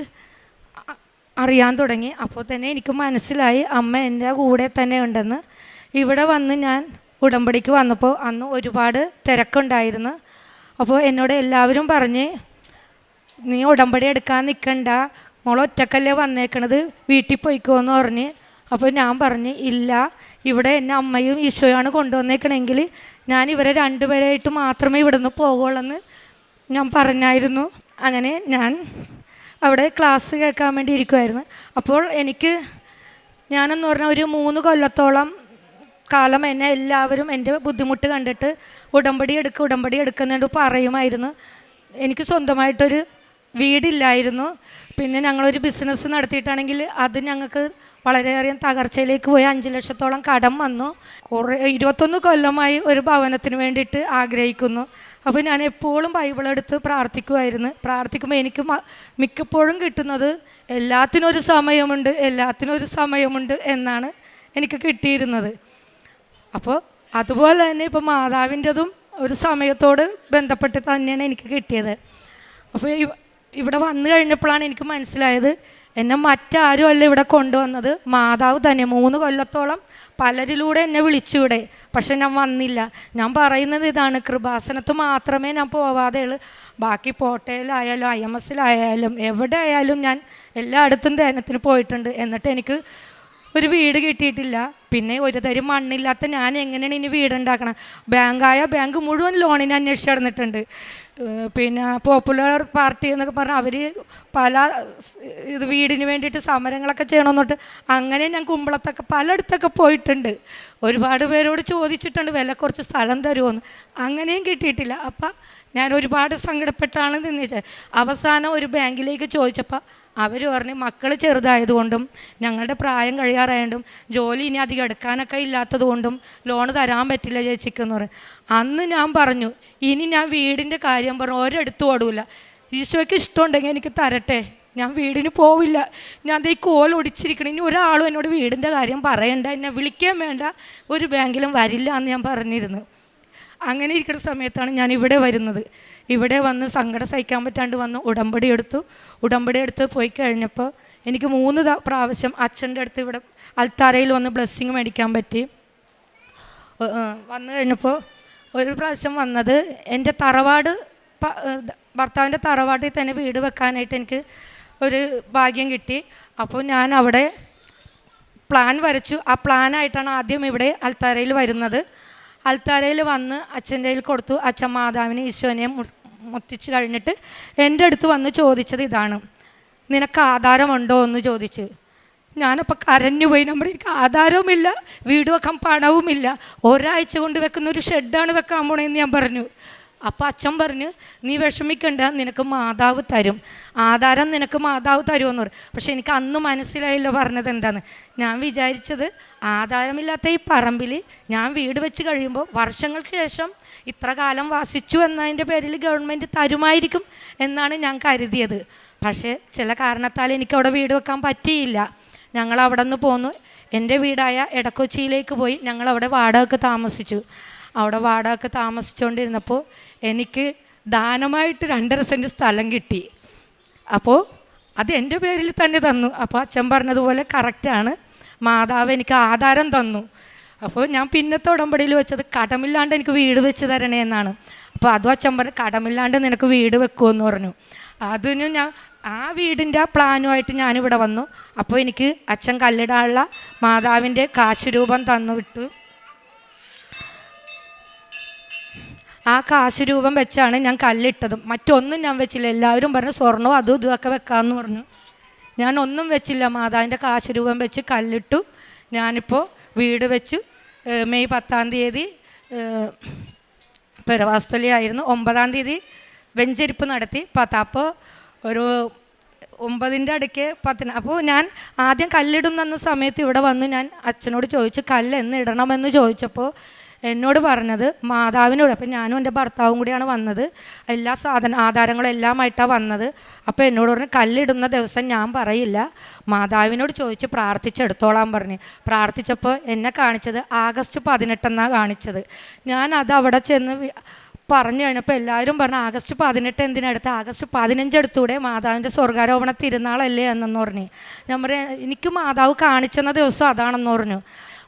അറിയാൻ തുടങ്ങി. അപ്പോൾ തന്നെ എനിക്ക് മനസ്സിലായി അമ്മ എൻ്റെ കൂടെ തന്നെ ഉണ്ടെന്ന്. ഇവിടെ വന്ന് ഞാൻ ഉടമ്പടിക്ക് വന്നപ്പോൾ അന്ന് ഒരുപാട് തിരക്കുണ്ടായിരുന്നു. അപ്പോൾ എന്നോട് എല്ലാവരും പറഞ്ഞ് നീ ഉടമ്പടി എടുക്കാൻ നിൽക്കണ്ട, മോൾ ഒറ്റക്കല്ലേ വന്നേക്കണത്, വീട്ടിൽ പോയിക്കോന്ന് പറഞ്ഞ്. അപ്പോൾ ഞാൻ പറഞ്ഞ് ഇല്ല, ഇവിടെ എന്നെ അമ്മയും ഈശോയാണ് കൊണ്ടുവന്നേക്കണമെങ്കിൽ ഞാൻ ഇവരെ രണ്ടുപേരായിട്ട് മാത്രമേ ഇവിടുന്ന് പോകുള്ളൂ ഞാൻ പറഞ്ഞായിരുന്നു. അങ്ങനെ ഞാൻ അവിടെ ക്ലാസ് കേൾക്കാൻ വേണ്ടി ഇരിക്കുമായിരുന്നു. അപ്പോൾ ഞാനെന്ന് പറഞ്ഞാൽ ഒരു 3 കൊല്ലത്തോളം കാലം എന്നെ എല്ലാവരും എൻ്റെ ബുദ്ധിമുട്ട് കണ്ടിട്ട് ഉടമ്പടി എടുക്കുന്നുണ്ട് പറയുമായിരുന്നു. എനിക്ക് സ്വന്തമായിട്ടൊരു വീടില്ലായിരുന്നു. പിന്നെ ഞങ്ങളൊരു ബിസിനസ് നടത്തിയിട്ടാണെങ്കിൽ അത് ഞങ്ങൾക്ക് വളരെയേറെ തകർച്ചയിലേക്ക് പോയി 5 ലക്ഷത്തോളം കടം വന്നു. 21 കൊല്ലമായി ഒരു ഭവനത്തിന് വേണ്ടിയിട്ട് ആഗ്രഹിക്കുന്നു. അപ്പോൾ ഞാൻ എപ്പോഴും ബൈബിളെടുത്ത് പ്രാർത്ഥിക്കുമ്പോൾ എനിക്ക് മിക്കപ്പോഴും കിട്ടുന്നത് എല്ലാത്തിനൊരു സമയമുണ്ട് എന്നാണ് എനിക്ക് കിട്ടിയിരുന്നത്. അപ്പോൾ അതുപോലെ തന്നെ ഇപ്പോൾ മാതാവിൻ്റെതും ഒരു സമയത്തോട് ബന്ധപ്പെട്ട് തന്നെയാണ് എനിക്ക് കിട്ടിയത്. അപ്പോൾ ഇവിടെ വന്നു കഴിഞ്ഞപ്പോഴാണ് എനിക്ക് മനസ്സിലായത് എന്നെ മറ്റാരും അല്ല ഇവിടെ കൊണ്ടുവന്നത്, മാതാവ് തന്നെ. 3 കൊല്ലത്തോളം പലരിലൂടെ എന്നെ വിളിച്ചൂടെ, പക്ഷെ ഞാൻ വന്നില്ല. ഞാൻ പറയുന്നത് ഇതാണ്, കൃപാസനത്ത് മാത്രമേ ഞാൻ പോവാതെ ഉള്ളൂ. ബാക്കി പോട്ടയിലായാലും IMSലായാലും എവിടെ ആയാലും ഞാൻ എല്ലായിടത്തും ധ്യാനത്തിന് പോയിട്ടുണ്ട്. എന്നിട്ട് എനിക്ക് ഒരു വീട് കിട്ടിയിട്ടില്ല. പിന്നെ ഒരു തരി മണ്ണില്ലാത്ത ഞാൻ എങ്ങനെയാണ് ഇനി വീടുണ്ടാക്കണം? ബാങ്ക് മുഴുവൻ ലോണിന് അന്വേഷിച്ച് നടന്നിട്ടുണ്ട്. പിന്നെ പോപ്പുലർ പാർട്ടി എന്നൊക്കെ പറഞ്ഞാൽ അവർ പല വീടിന് വേണ്ടിയിട്ട് സമരങ്ങളൊക്കെ ചെയ്യണമെന്നിട്ട് അങ്ങനെ ഞാൻ കുമ്പളത്തൊക്കെ പലയിടത്തൊക്കെ പോയിട്ടുണ്ട്. ഒരുപാട് പേരോട് ചോദിച്ചിട്ടുണ്ട് വില കുറച്ച് സ്ഥലം തരുമോയെന്ന്. അങ്ങനെയും കിട്ടിയിട്ടില്ല. അപ്പം ഞാൻ ഒരുപാട് സങ്കടപ്പെട്ടാണ് നിന്നിച്ചത്. അവസാനം ഒരു ബാങ്കിലേക്ക് ചോദിച്ചപ്പോൾ അവർ പറഞ്ഞ് മക്കൾ ചെറുതായതുകൊണ്ടും ഞങ്ങളുടെ പ്രായം കഴിയാറായതുകൊണ്ടും ജോലി ഇനി അധികം എടുക്കാനൊക്കെ ഇല്ലാത്തത് കൊണ്ടും ലോണ് തരാൻ പറ്റില്ല ചേച്ചിക്കെന്ന് പറയും. അന്ന് ഞാൻ പറഞ്ഞു ഇനി ഞാൻ വീടിൻ്റെ കാര്യം പറഞ്ഞു ഒരിടത്തും ഓടൂല. ഈശോയ്ക്ക് ഇഷ്ടമുണ്ടെങ്കിൽ എനിക്ക് തരട്ടെ, ഞാൻ വീടിന് പോവില്ല. ഞാൻ ഈ കോൽ ഒടിച്ചിരിക്കണം. ഇനി ഒരാളും എന്നോട് വീടിൻ്റെ കാര്യം പറയണ്ട, എന്നെ വിളിക്കാൻ വേണ്ട, ഒരു ബാങ്കിലും വരില്ല എന്ന് ഞാൻ പറഞ്ഞിരുന്നു. അങ്ങനെ ഇരിക്കുന്ന സമയത്താണ് ഞാൻ ഇവിടെ വരുന്നത്. ഇവിടെ വന്ന് സങ്കടം സഹിക്കാൻ പറ്റാണ്ട് വന്ന് ഉടമ്പടി എടുത്ത് പോയി കഴിഞ്ഞപ്പോൾ എനിക്ക് 3 പ്രാവശ്യം അച്ഛൻ്റെ അടുത്ത് ഇവിടെ അൽത്താരയിൽ വന്ന് ബ്ലെസ്സിങ് മേടിക്കാൻ പറ്റി. വന്നു കഴിഞ്ഞപ്പോൾ ഒരു പ്രാവശ്യം വന്നത് എൻ്റെ ഭർത്താവിൻ്റെ തറവാട്ടിൽ തന്നെ വീട് വെക്കാനായിട്ട് എനിക്ക് ഒരു ഭാഗ്യം കിട്ടി. അപ്പോൾ ഞാൻ അവിടെ പ്ലാൻ വരച്ചു. ആ പ്ലാനായിട്ടാണ് ആദ്യം ഇവിടെ അൽത്താരയിൽ വരുന്നത്. അൽത്താരയിൽ വന്ന് അച്ഛൻ്റെ കയ്യിൽ കൊടുത്തു. അച്ഛൻ മാതാവിനെ ഈശോനെ മുത്തിച്ച് കഴിഞ്ഞിട്ട് എൻ്റെ അടുത്ത് വന്ന് ചോദിച്ചത് ഇതാണ്, നിനക്ക് ആധാരമുണ്ടോ എന്ന് ചോദിച്ചു. ഞാനപ്പോൾ കരഞ്ഞുപോയി. എനിക്ക് ആധാരവുമില്ല, വീട് വെക്കാൻ പണവുമില്ല, ഒരാഴ്ച കൊണ്ട് വെക്കുന്ന ഒരു ഷെഡാണ് വെക്കാൻ പോണേന്ന് ഞാൻ പറഞ്ഞു. അപ്പോൾ അച്ഛൻ പറഞ്ഞു നീ വിഷമിക്കണ്ട, നിനക്ക് മാതാവ് തരും, ആധാരം നിനക്ക് മാതാവ് തരുമെന്ന് പറയും. പക്ഷെ എനിക്ക് അന്ന് മനസ്സിലായില്ല പറഞ്ഞത് എന്താന്ന്. ഞാൻ വിചാരിച്ചത് ആധാരമില്ലാത്ത ഈ പറമ്പിൽ ഞാൻ വീട് വെച്ച് കഴിയുമ്പോൾ വർഷങ്ങൾക്ക് ശേഷം ഇത്ര കാലം വസിച്ചു എന്നതിൻ്റെ പേരിൽ ഗവൺമെൻറ് തരുമായിരിക്കും എന്നാണ് ഞാൻ കരുതിയത്. പക്ഷേ ചില കാരണത്താൽ എനിക്കവിടെ വീട് വെക്കാൻ പറ്റിയില്ല. ഞങ്ങൾ അവിടെ നിന്ന് പോന്നു. എൻ്റെ വീടായ എടക്കൊച്ചിയിലേക്ക് പോയി. ഞങ്ങളവിടെ വാടകയ്ക്ക് താമസിച്ചു. അവിടെ വാടകയ്ക്ക് താമസിച്ചുകൊണ്ടിരുന്നപ്പോൾ എനിക്ക് ദാനമായിട്ട് 2.5 സെൻറ്റ് സ്ഥലം കിട്ടി. അപ്പോൾ അത് എൻ്റെ പേരിൽ തന്നെ തന്നു. അപ്പോൾ അച്ഛൻ പറഞ്ഞതുപോലെ കറക്റ്റാണ്, മാതാവ് എനിക്ക് ആധാരം തന്നു. അപ്പോൾ ഞാൻ പിന്നത്തെ ഉടമ്പടിയിൽ വെച്ചത് കടമില്ലാണ്ട് എനിക്ക് വീട് വെച്ച് തരണേ എന്നാണ്. അപ്പോൾ അതും അച്ഛൻ പറഞ്ഞു കടമില്ലാണ്ട് നിനക്ക് വീട് വെക്കുമെന്ന് പറഞ്ഞു. അതിന് ഞാൻ ആ വീടിൻ്റെ പ്ലാനുമായിട്ട് ഞാനിവിടെ വന്നു. അപ്പോൾ എനിക്ക് അച്ഛൻ കല്ലിടാനുള്ള മാതാവിൻ്റെ കാശ് രൂപം തന്നു വിട്ടു. ആ കാശ് രൂപം വെച്ചാണ് ഞാൻ കല്ലിട്ടതും. മറ്റൊന്നും ഞാൻ വെച്ചില്ല. എല്ലാവരും പറഞ്ഞു സ്വർണ്ണവും അതും ഇതുമൊക്കെ വെക്കാമെന്ന് പറഞ്ഞു. ഞാൻ ഒന്നും വെച്ചില്ല. മാതാവിൻ്റെ കാശ് രൂപം വെച്ച് കല്ലിട്ടു. ഞാനിപ്പോൾ വീട് വെച്ചു. മെയ് 10-ാം തീയതി പെരവാസ്തലിയായിരുന്നു. 9-ാം തീയതി വെഞ്ചരിപ്പ് നടത്തി. അപ്പോൾ ഒരു 9-ൻ്റെ അടുക്ക് 10. അപ്പോൾ ഞാൻ ആദ്യം കല്ലിടുന്ന സമയത്ത് ഇവിടെ വന്ന് ഞാൻ അച്ഛനോട് ചോദിച്ചു കല്ല് എന്ന് ഇടണമെന്ന് ചോദിച്ചപ്പോൾ എന്നോട് പറഞ്ഞത് മാതാവിനോട്. അപ്പം ഞാനും എൻ്റെ ഭർത്താവും കൂടിയാണ് വന്നത്. എല്ലാ ആധാരങ്ങളും എല്ലാമായിട്ടാണ് വന്നത്. അപ്പോൾ എന്നോട് പറഞ്ഞു കല്ലിടുന്ന ദിവസം ഞാൻ പറയില്ല, മാതാവിനോട് ചോദിച്ച് പ്രാർത്ഥിച്ചെടുത്തോളാൻ പറഞ്ഞ്. പ്രാർത്ഥിച്ചപ്പോൾ എന്നെ കാണിച്ചത് ആഗസ്റ്റ് 18 കാണിച്ചത്. ഞാൻ അത് അവിടെ ചെന്ന് പറഞ്ഞു കഴിഞ്ഞപ്പോൾ എല്ലാവരും പറഞ്ഞു ആഗസ്റ്റ് 18 എന്തിനെടുത്ത്, ആഗസ്റ്റ് 15 എടുത്തൂടെ, മാതാവിൻ്റെ സ്വർഗാരോപണ തിരുനാളല്ലേ എന്നെന്ന് പറഞ്ഞു. ഞാൻ പറയാം എനിക്ക് മാതാവ് കാണിച്ചെന്ന ദിവസം അതാണെന്ന് പറഞ്ഞു.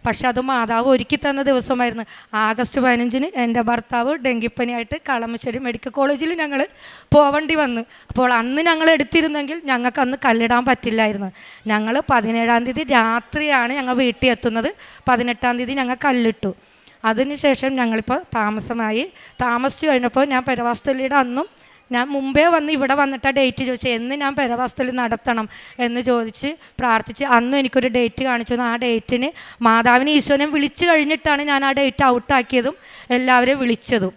പക്ഷെ അത് മാതാവ് ഒരുക്കി തന്ന ദിവസമായിരുന്നു. ആഗസ്റ്റ് 15 എൻ്റെ ഭർത്താവ് ഡെങ്കിപ്പനിയായിട്ട് കളമശ്ശേരി മെഡിക്കൽ കോളേജിൽ ഞങ്ങൾ പോവേണ്ടി വന്നു. അപ്പോൾ അന്ന് ഞങ്ങൾ എടുത്തിരുന്നെങ്കിൽ ഞങ്ങൾക്ക് അന്ന് കല്ലിടാൻ പറ്റില്ലായിരുന്നു. ഞങ്ങൾ 17-ാം തീയതി രാത്രിയാണ് ഞങ്ങൾ വീട്ടിൽ എത്തുന്നത്. 18-ാം തീയതി ഞങ്ങൾ കല്ലിട്ടു. അതിനുശേഷം ഞങ്ങളിപ്പോൾ താമസിച്ചു കഴിഞ്ഞപ്പോൾ ഞാൻ പെരവാസ്തലിയുടെ അന്നും ഞാൻ മുമ്പേ വന്ന് ഇവിടെ വന്നിട്ട് ആ ഡേറ്റ് ചോദിച്ചു എന്ന് ഞാൻ പെരവാസ്തലി നടത്തണം എന്ന് ചോദിച്ച് പ്രാർത്ഥിച്ച് അന്നും എനിക്കൊരു ഡേറ്റ് കാണിച്ചു തന്നു. ആ ഡേറ്റിന് മാതാവിനെ ഈശോനെ വിളിച്ചു കഴിഞ്ഞിട്ടാണ് ഞാൻ ആ ഡേറ്റ് ഔട്ടാക്കിയതും എല്ലാവരെയും വിളിച്ചതും.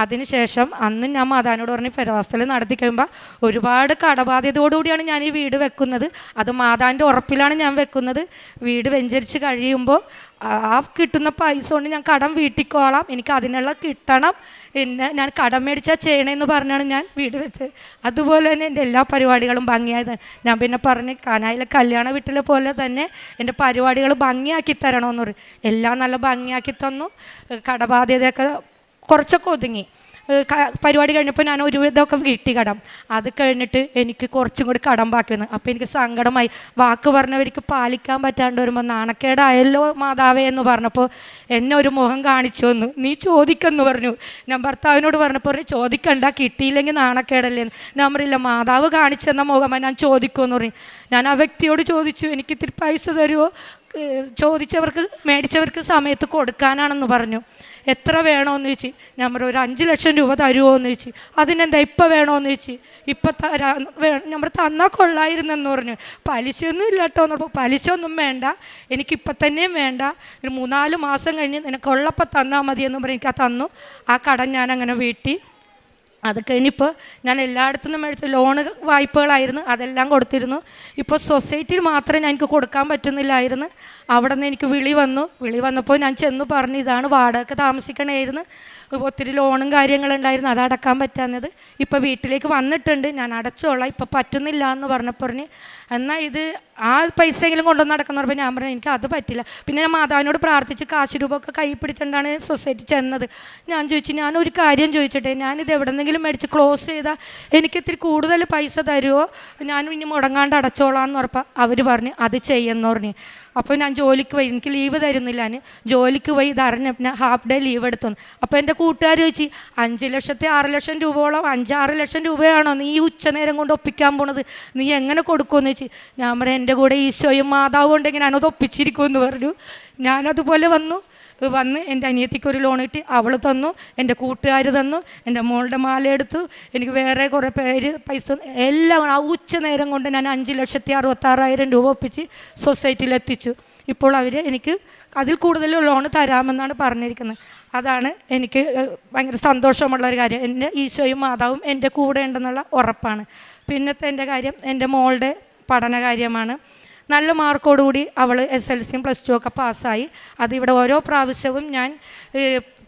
അതിനുശേഷം അന്ന് ഞാൻ മാതാവിനോട് പറഞ്ഞ് പെരവാസ്തലി നടത്തി കഴിയുമ്പോൾ ഒരുപാട് കടബാധ്യതയോടുകൂടിയാണ് ഞാൻ ഈ വീട് വെക്കുന്നത്. അത് മാതാവിൻ്റെ ഉറപ്പിലാണ് ഞാൻ വെക്കുന്നത്. വീട് വെഞ്ചരിച്ച് കഴിയുമ്പോൾ ആ കിട്ടുന്ന പൈസ കൊണ്ട് ഞാൻ കടം വീട്ടിക്കോളാം, എനിക്ക് അതിനുള്ള കിട്ടണം, പിന്നെ ഞാൻ കടം മേടിച്ചാൽ ചെയ്യണമെന്ന് പറഞ്ഞാണ് ഞാൻ വീട് വെച്ചത്. അതുപോലെ തന്നെ എൻ്റെ എല്ലാ പരിപാടികളും ഭംഗിയായത്. ഞാൻ പിന്നെ പറഞ്ഞ് കാനായിലെ കല്യാണ വീട്ടിലെ പോലെ തന്നെ എൻ്റെ പരിപാടികൾ ഭംഗിയാക്കി തരണമെന്ന് പറയും. എല്ലാം നല്ല ഭംഗിയാക്കി തന്നു. കടബാധ്യതയൊക്കെ കുറച്ചൊക്കെ ഒതുങ്ങി. പരിപാടി കഴിഞ്ഞപ്പോൾ ഞാൻ ഒരുവിധമൊക്കെ വീട്ടി കടം. അത് കഴിഞ്ഞിട്ട് എനിക്ക് കുറച്ചും കൂടി കടം ബാക്കി വന്നു. അപ്പോൾ എനിക്ക് സങ്കടമായി. വാക്ക് പറഞ്ഞവർക്ക് പാലിക്കാൻ പറ്റാണ്ട് വരുമ്പോൾ നാണക്കേടായല്ലോ മാതാവേ എന്ന് പറഞ്ഞപ്പോൾ എന്നെ ഒരു മുഖം കാണിച്ചു വന്നു. നീ ചോദിക്കെന്ന് പറഞ്ഞു. ഞാൻ ഭർത്താവിനോട് പറഞ്ഞപ്പോൾ ചോദിക്കണ്ട, കിട്ടിയില്ലെങ്കിൽ നാണക്കേടല്ലേ. ഞാൻ പറയില്ല, മാതാവ് കാണിച്ചെന്ന മുഖമാണ് ഞാൻ ചോദിക്കുമെന്ന് പറഞ്ഞു. ഞാൻ ആ വ്യക്തിയോട് ചോദിച്ചു എനിക്ക് ഇത്തിരി പൈസ തരുമോ, ചോദിച്ചവർക്ക് മേടിച്ചവർക്ക് സമയത്ത് കൊടുക്കാനാണെന്ന് പറഞ്ഞു. എത്ര വേണമെന്ന് ചോദിച്ചു. ഞാൻ പറഞ്ഞു ഒരു 5 ലക്ഷം രൂപ തരുമോ എന്ന് ചോദിച്ചു. അതിനെന്താ ഇപ്പം വേണമെന്ന് ചോദിച്ചു. ഇപ്പം നമ്മൾ തന്നാൽ കൊള്ളായിരുന്നെന്ന് പറഞ്ഞു. പലിശയൊന്നും ഇല്ല കേട്ടോ എന്ന് പറഞ്ഞപ്പോൾ പലിശ ഒന്നും വേണ്ട, എനിക്കിപ്പം തന്നെയും വേണ്ട, ഒരു 3-4 മാസം കഴിഞ്ഞ് നിനക്കുള്ളപ്പം തന്നാൽ മതിയെന്ന് പറഞ്ഞ് എനിക്ക് തന്നു. ആ കടം ഞാൻ അങ്ങനെ വീട്ടി. അത് കഴിഞ്ഞിപ്പോൾ ഞാൻ എല്ലായിടത്തുനിന്നും മേടിച്ച ലോണ് വായ്പകളായിരുന്നു, അതെല്ലാം കൊടുത്തിരുന്നു. ഇപ്പോൾ സൊസൈറ്റിയിൽ മാത്രമേ ഞാൻ എനിക്ക് കൊടുക്കാൻ പറ്റുന്നില്ലായിരുന്നു. അവിടെ നിന്ന് എനിക്ക് വിളി വന്നപ്പോൾ ഞാൻ ചെന്ന് പറഞ്ഞു ഇതാണ് വാടക താമസിക്കണമായിരുന്നു, ഒത്തിരി ലോണും കാര്യങ്ങളുണ്ടായിരുന്നു, അത് അടക്കാൻ പറ്റാഞ്ഞത്. ഇപ്പോൾ വീട്ടിലേക്ക് വന്നിട്ടുണ്ട്, ഞാൻ അടച്ചോളാം, ഇപ്പം പറ്റുന്നില്ല എന്ന് പറഞ്ഞ് എന്നാൽ ഇത് ആ പൈസയെങ്കിലും കൊണ്ടുവന്ന് നടക്കുന്ന പറഞ്ഞപ്പോൾ ഞാൻ പറഞ്ഞു എനിക്ക് അത് പറ്റില്ല. പിന്നെ ഞാൻ മാതാവിനോട് പ്രാർത്ഥിച്ച് കാശ് രൂപമൊക്കെ കൈ പിടിച്ചിട്ടാണ് സൊസൈറ്റി ചെന്നത്. ഞാൻ ചോദിച്ചു ഞാനൊരു കാര്യം ചോദിച്ചിട്ടെ, ഞാനിത് എവിടെന്നെങ്കിലും മേടിച്ച് ക്ലോസ് ചെയ്താൽ എനിക്ക് ഇത്തിരി കൂടുതൽ പൈസ തരുമോ, ഞാൻ ഇനി മുടങ്ങാണ്ട് അടച്ചോളാമെന്ന് ഉറപ്പാണ്. അവർ പറഞ്ഞു അത് ചെയ്യുമെന്ന് പറഞ്ഞു. അപ്പോൾ ഞാൻ ജോലിക്ക് പോയി, എനിക്ക് ലീവ് തരുന്നില്ല. ഞാൻ ജോലിക്ക് പോയി ഇതറിഞ്ഞ പിന്നെ ഹാഫ് ഡേ ലീവ് എടുത്തു. അപ്പോൾ എൻ്റെ കൂട്ടുകാർ ചോദിച്ചു 5 ലക്ഷത്തെ 6 ലക്ഷം രൂപയോളം 5-6 ലക്ഷം രൂപയാണോ നീ ഉച്ചനേരം കൊണ്ട് ഒപ്പിക്കാൻ പോണത്, നീ എങ്ങനെ കൊടുക്കുമെന്ന് ചോദിച്ചു. ഞാൻ പറയാം എൻ്റെ കൂടെ ഈശോയും മാതാവും ഉണ്ടെങ്കിൽ ഞാനത് ഒപ്പിച്ചിരിക്കുമെന്ന് പറഞ്ഞു. ഞാനതുപോലെ വന്ന് എൻ്റെ അനിയത്തിക്ക് ഒരു ലോൺ കിട്ടി, അവൾ തന്നു, എൻ്റെ കൂട്ടുകാർ തന്നു, എൻ്റെ മോളുടെ മാല എടുത്തു, എനിക്ക് വേറെ കുറേ പേര് പൈസ, എല്ലാം ആ ഉച്ച നേരം കൊണ്ട് ഞാൻ 5,66,000 രൂപ ഒപ്പിച്ച് സൊസൈറ്റിയിൽ എത്തിച്ചു. ഇപ്പോൾ അവർ എനിക്ക് അതിൽ കൂടുതൽ ലോൺ തരാമെന്നാണ് പറഞ്ഞിരിക്കുന്നത്. അതാണ് എനിക്ക് ഭയങ്കര സന്തോഷമുള്ളൊരു കാര്യം. എൻ്റെ ഈശോയും മാതാവും എൻ്റെ കൂടെ ഉണ്ടെന്നുള്ള ഉറപ്പാണ്. പിന്നത്തെ എൻ്റെ കാര്യം എൻ്റെ മോളുടെ പഠനകാര്യമാണ്. നല്ല മാർക്കോടുകൂടി അവൾ SLCയും +2 ഒക്കെ പാസ്സായി. അതിവിടെ ഓരോ പ്രാവശ്യവും ഞാൻ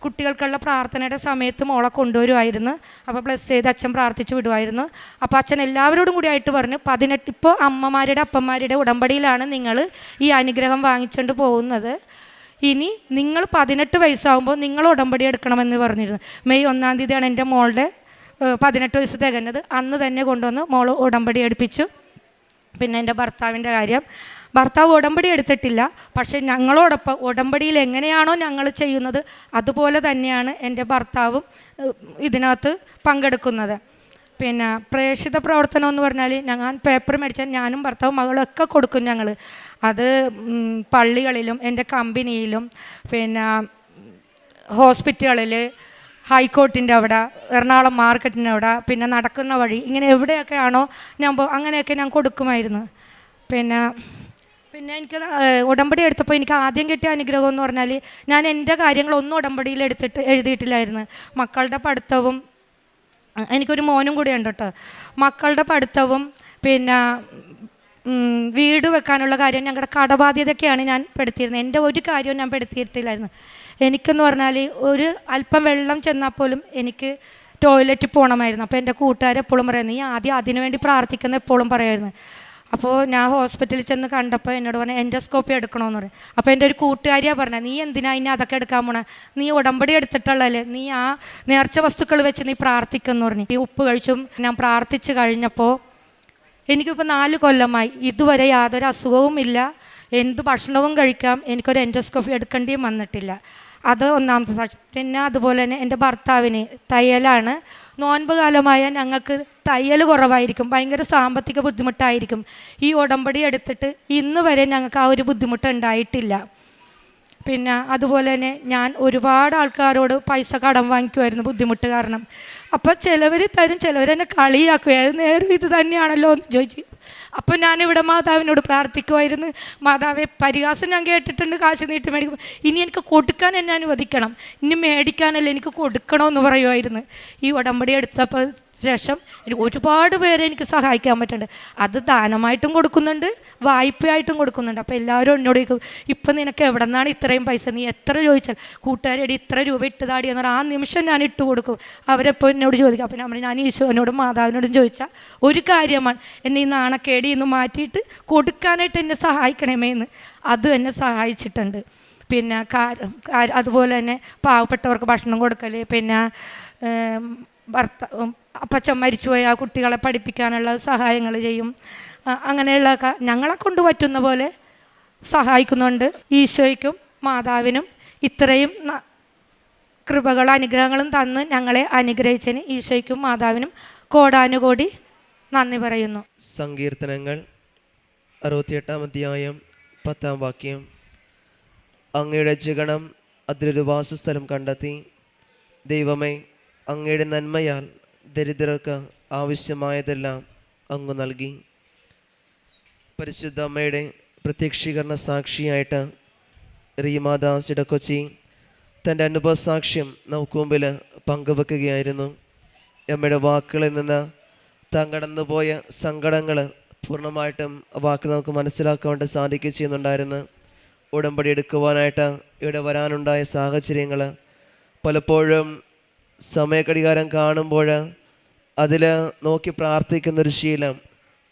കുട്ടികൾക്കുള്ള പ്രാർത്ഥനയുടെ സമയത്ത് മോളെ കൊണ്ടുവരുമായിരുന്നു. അപ്പോൾ പ്ലസ് ചെയ്ത് അച്ഛൻ പ്രാർത്ഥിച്ച് വിടുമായിരുന്നു. അപ്പോൾ അച്ഛൻ എല്ലാവരോടും കൂടി ആയിട്ട് പറഞ്ഞു 18 ഇപ്പോൾ അമ്മമാരുടെ അപ്പന്മാരുടെ ഉടമ്പടിയിലാണ് നിങ്ങൾ ഈ അനുഗ്രഹം വാങ്ങിച്ചുകൊണ്ട് പോകുന്നത്. ഇനി നിങ്ങൾ 18 വയസ്സാകുമ്പോൾ നിങ്ങൾ ഉടമ്പടി എടുക്കണമെന്ന് പറഞ്ഞിരുന്നു. മെയ് 1-ാം തീയതിയാണ് എൻ്റെ മോളുടെ 18 വയസ്സ് തികഞ്ഞത്. അന്ന് തന്നെ കൊണ്ടുവന്ന് മോൾ ഉടമ്പടി എടുപ്പിച്ചു. പിന്നെ എൻ്റെ ഭർത്താവിൻ്റെ കാര്യം, ഭർത്താവ് ഉടമ്പടി എടുത്തിട്ടില്ല, പക്ഷേ ഞങ്ങളോടൊപ്പം ഉടമ്പടിയിൽ എങ്ങനെയാണോ ഞങ്ങൾ ചെയ്യുന്നത് അതുപോലെ തന്നെയാണ് എൻ്റെ ഭർത്താവും ഇതിനകത്ത് പങ്കെടുക്കുന്നത്. പിന്നെ പ്രേക്ഷിത പ്രവർത്തനം എന്ന് പറഞ്ഞാൽ ഞാൻ പേപ്പർ മേടിച്ചാൽ ഞാനും ഭർത്താവും മകളൊക്കെ കൊടുക്കും. ഞങ്ങൾ അത് പള്ളികളിലും എൻ്റെ കമ്പനിയിലും പിന്നെ ഹോസ്പിറ്റലുകളിൽ ഹൈക്കോർട്ടിൻ്റെ അവിടെ, എറണാകുളം മാർക്കറ്റിൻ്റെ അവിടെ, പിന്നെ നടക്കുന്ന വഴി, ഇങ്ങനെ എവിടെയൊക്കെയാണോ ഞാൻ അങ്ങനെയൊക്കെ ഞാൻ കൊടുക്കുമായിരുന്നു. പിന്നെ എനിക്ക് ഉടമ്പടി എടുത്തപ്പോൾ എനിക്ക് ആദ്യം കിട്ടിയ അനുഗ്രഹം എന്ന് പറഞ്ഞാൽ, ഞാൻ എൻ്റെ കാര്യങ്ങളൊന്നും ഉടമ്പടിയിൽ എഴുതിയിട്ടില്ലായിരുന്നു. മക്കളുടെ പഠിത്തവും, എനിക്കൊരു മോനും കൂടി ഉണ്ട് കേട്ടോ, മക്കളുടെ പഠിത്തവും പിന്നെ വീട് വെക്കാനുള്ള കാര്യം, ഞങ്ങളുടെ കടബാധ്യതയൊക്കെയാണ് ഞാൻ പെടുത്തിയിരുന്നത്. എൻ്റെ ഒരു കാര്യവും ഞാൻ പെടുത്തിയിട്ടില്ലായിരുന്നു. എനിക്കെന്ന് പറഞ്ഞാൽ ഒരു അല്പം വെള്ളം ചെന്നാൽ പോലും എനിക്ക് ടോയ്ലറ്റിൽ പോകണമായിരുന്നു. അപ്പോൾ എൻ്റെ കൂട്ടുകാരെപ്പോഴും പറയുന്നത്, നീ ആദ്യം അതിനു വേണ്ടി പ്രാർത്ഥിക്കുന്ന എപ്പോഴും പറയുമായിരുന്നു. അപ്പോൾ ഞാൻ ഹോസ്പിറ്റലിൽ ചെന്ന് കണ്ടപ്പോൾ എന്നോട് പറഞ്ഞു എൻഡോസ്കോപ്പി എടുക്കണമെന്ന് പറയും. അപ്പോൾ എൻ്റെ ഒരു കൂട്ടുകാരിയാണ് പറഞ്ഞത്, നീ എന്തിനാ ഇനി അതൊക്കെ എടുക്കാൻ പോണേ, നീ ഉടമ്പടി എടുത്തിട്ടുള്ളല്ലേ, നീ ആ നേർച്ച വസ്തുക്കൾ വെച്ച് നീ പ്രാർത്ഥിക്കുമെന്ന് പറഞ്ഞു. ഈ ഉപ്പ് കഴിച്ചും ഞാൻ പ്രാർത്ഥിച്ച് കഴിഞ്ഞപ്പോൾ എനിക്കിപ്പോൾ 4 കൊല്ലമായി ഇതുവരെ യാതൊരു അസുഖവും ഇല്ല, എന്ത് ഭക്ഷണവും കഴിക്കാം, എനിക്കൊരു എൻഡോസ്കോപ്പി എടുക്കേണ്ടിയും വന്നിട്ടില്ല. അത് ഒന്നാമത്തെ സാക്ഷ്യം. പിന്നെ അതുപോലെ തന്നെ എൻ്റെ ഭർത്താവിന് തയ്യലാണ്. നോൻപ് കാലമായ ഞങ്ങൾക്ക് തയ്യൽ കുറവായിരിക്കും, ഭയങ്കര സാമ്പത്തിക ബുദ്ധിമുട്ടായിരിക്കും. ഈ ഉടമ്പടി എടുത്തിട്ട് ഇന്ന് വരെ ഞങ്ങൾക്ക് ആ ഒരു ബുദ്ധിമുട്ട് ഉണ്ടായിട്ടില്ല. പിന്നെ അതുപോലെ തന്നെ ഞാൻ ഒരുപാട് ആൾക്കാരോട് പൈസ കടം വാങ്ങിക്കുമായിരുന്നു ബുദ്ധിമുട്ട് കാരണം. അപ്പോൾ ചിലവർ തരും, ചിലവർ എന്നെ കളിയാക്കുമായിരുന്നു, നേരം ഇത് തന്നെയാണല്ലോ എന്ന് ചോദിച്ചു. അപ്പോൾ ഞാനിവിടെ മാതാവിനോട് പ്രാർത്ഥിക്കുമായിരുന്നു, മാതാവേ പരിഹാസം ഞാൻ കേട്ടിട്ടുണ്ട്, കാശ് നീട്ടി മേടിക്കും, ഇനി എനിക്ക് കൊടുക്കാൻ എന്നെ അനുവദിക്കണം, ഇനി മേടിക്കാനല്ല എനിക്ക് കൊടുക്കണമെന്ന് പറയുമായിരുന്നു. ഈ ഉടമ്പടി എടുത്തപ്പോൾ ശേഷം എനിക്ക് ഒരുപാട് പേരെ എനിക്ക് സഹായിക്കാൻ പറ്റുന്നുണ്ട്. അത് ദാനമായിട്ടും കൊടുക്കുന്നുണ്ട്, വായ്പയായിട്ടും കൊടുക്കുന്നുണ്ട്. അപ്പോൾ എല്ലാവരും എന്നോട് ചോദിക്കും, ഇപ്പം നിനക്ക് എവിടെ നിന്നാണ് ഇത്രയും പൈസ, നീ എത്ര ചോദിച്ചാൽ കൂട്ടുകാരടി ഇത്ര രൂപ ഇട്ടതാടി എന്ന് പറഞ്ഞാൽ ആ നിമിഷം ഞാൻ ഇട്ട് കൊടുക്കും. അവരെപ്പോൾ എന്നോട് ചോദിക്കും. അപ്പം ഞാൻ ഈശോനോടും മാതാവിനോടും ചോദിച്ചാൽ ഒരു കാര്യമാണ്, എന്നെ ഈ നാണക്കേടി ഇന്ന് മാറ്റിയിട്ട് കൊടുക്കാനായിട്ട് എന്നെ സഹായിക്കണമേ എന്ന്. അതും എന്നെ സഹായിച്ചിട്ടുണ്ട്. പിന്നെ അതുപോലെ തന്നെ പാവപ്പെട്ടവർക്ക് ഭക്ഷണം കൊടുക്കൽ, പിന്നെ അപ്പച്ചൻ മരിച്ചുപോയ ആ കുട്ടികളെ പഠിപ്പിക്കാനുള്ള സഹായങ്ങൾ ചെയ്യും. അങ്ങനെയുള്ള ഞങ്ങളെ കൊണ്ട് പറ്റുന്ന പോലെ സഹായിക്കുന്നുണ്ട്. ഈശോയ്ക്കും മാതാവിനും ഇത്രയും കൃപകളും അനുഗ്രഹങ്ങളും തന്ന് ഞങ്ങളെ അനുഗ്രഹിച്ചതിന് ഈശോയ്ക്കും മാതാവിനും കോടാനുകോടി നന്ദി പറയുന്നു. സങ്കീർത്തനങ്ങൾ 68 അധ്യായം 10 വാക്യം. അങ്ങയുടെ ജഗണം അതിലൊരു വാസസ്ഥലം കണ്ടെത്തി. ദൈവമേ, അങ്ങയുടെ നന്മയാൽ ദരിദ്രർക്ക് ആവശ്യമായതെല്ലാം അങ്ങ് നൽകി. പരിശുദ്ധ അമ്മയുടെ പ്രത്യക്ഷീകരണ സാക്ഷിയായിട്ട് റീമാദാസ് ഇടക്കൊച്ചി തൻ്റെ അനുഭവ സാക്ഷ്യം നമുക്ക് മുമ്പിൽ പങ്കുവെക്കുകയായിരുന്നു. അമ്മയുടെ വാക്കുകളിൽ നിന്ന് താൻ കടന്നുപോയ സങ്കടങ്ങൾ പൂർണ്ണമായിട്ടും വാക്ക് നമുക്ക് മനസ്സിലാക്കാൻ സാധിക്കുകയും ചെയ്യുന്നുണ്ടായിരുന്നു. ഉടമ്പടി എടുക്കുവാനായിട്ട് ഇവിടെ വരാനുണ്ടായ സാഹചര്യങ്ങൾ പലപ്പോഴും സമയഘടികാരം കാണുമ്പോൾ അതിൽ നോക്കി പ്രാർത്ഥിക്കുന്നൊരു ശീലം,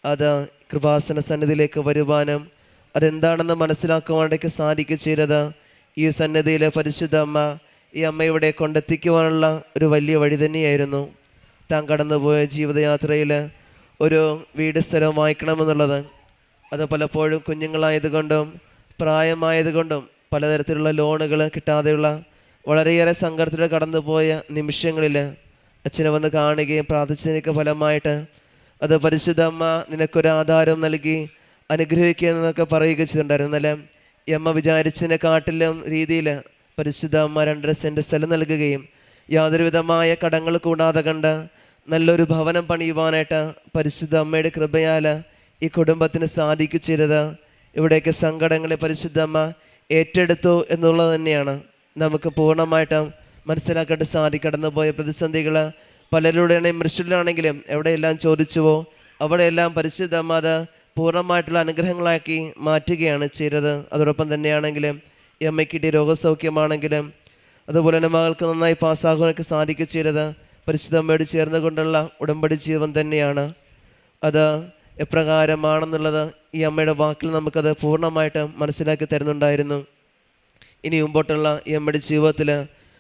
അത് കൃപാസന സന്നിധിയിലേക്ക് വരുവാനും അതെന്താണെന്ന് മനസ്സിലാക്കുവാനൊക്കെ സാധിക്കുക ചെയ്തത് ഈ സന്നിധിയിൽ പരിശുദ്ധ അമ്മ ഈ അമ്മയുടെ കൊണ്ടെത്തിക്കുവാനുള്ള ഒരു വലിയ വഴി തന്നെയായിരുന്നു. താൻ കടന്നുപോയ ജീവിതയാത്രയിൽ ഒരു വീട് സ്ഥലം വാങ്ങിക്കണമെന്നുള്ളത്, അത് പലപ്പോഴും കുഞ്ഞുങ്ങളായതുകൊണ്ടും പ്രായമായതുകൊണ്ടും പലതരത്തിലുള്ള ലോണുകൾ കിട്ടാതെയുള്ള വളരെയേറെ സങ്കടത്തിലൂടെ കടന്നുപോയ നിമിഷങ്ങളിൽ അച്ഛനെ വന്ന് കാണുകയും പ്രാർത്ഥിച്ചതിനൊക്കെ ഫലമായിട്ട് അത് പരിശുദ്ധ അമ്മ നിനക്കൊരു ആധാരം നൽകി അനുഗ്രഹിക്കുക എന്നൊക്കെ പറയുക ചെയ്തിട്ടുണ്ടായിരുന്നു. എന്നാലും ഈ അമ്മ വിചാരിച്ചതിനെക്കാട്ടിലും രീതിയിൽ പരിശുദ്ധ അമ്മ 2.5 സെൻറ്റ് സ്ഥലം നൽകുകയും യാതൊരുവിധമായ കടങ്ങൾ കൂടാതെ കണ്ട് നല്ലൊരു ഭവനം പണിയുവാനായിട്ട് പരിശുദ്ധ അമ്മയുടെ കൃപയാൽ ഈ കുടുംബത്തിന് സാധിക്കുക ചെയ്തത്. ഇവിടെയൊക്കെ സങ്കടങ്ങളെ പരിശുദ്ധ അമ്മ ഏറ്റെടുത്തു എന്നുള്ളത് തന്നെയാണ് നമുക്ക് പൂർണ്ണമായിട്ടും മനസ്സിലാക്കാട്ട് കടന്നു പോയ പ്രതിസന്ധികൾ പലരുടെയാണെങ്കിലും മൃഷ്ടിലാണെങ്കിലും എവിടെയെല്ലാം ചോദിച്ചുവോ അവിടെയെല്ലാം പരിശുദ്ധ അമ്മ അത് പൂർണ്ണമായിട്ടുള്ള അനുഗ്രഹങ്ങളാക്കി മാറ്റുകയാണ് ചെയ്തത്. അതോടൊപ്പം തന്നെയാണെങ്കിലും ഈ അമ്മയ്ക്ക് കിട്ടിയ രോഗസൗഖ്യമാണെങ്കിലും അതുപോലെ തന്നെ മകൾക്ക് നന്നായി പാസ്സാകാനൊക്കെ സാധിക്കുക ചെയ്തത് പരിശുദ്ധ അമ്മയോട് ചേർന്ന് കൊണ്ടുള്ള ഉടമ്പടി ജീവൻ തന്നെയാണ്. അത് എപ്രകാരമാണെന്നുള്ളത് ഈ അമ്മയുടെ വാക്കിൽ നമുക്കത് പൂർണ്ണമായിട്ട് മനസ്സിലാക്കി തരുന്നുണ്ടായിരുന്നു. ഇനി മുമ്പോട്ടുള്ള ഈ അമ്മയുടെ ജീവിതത്തിൽ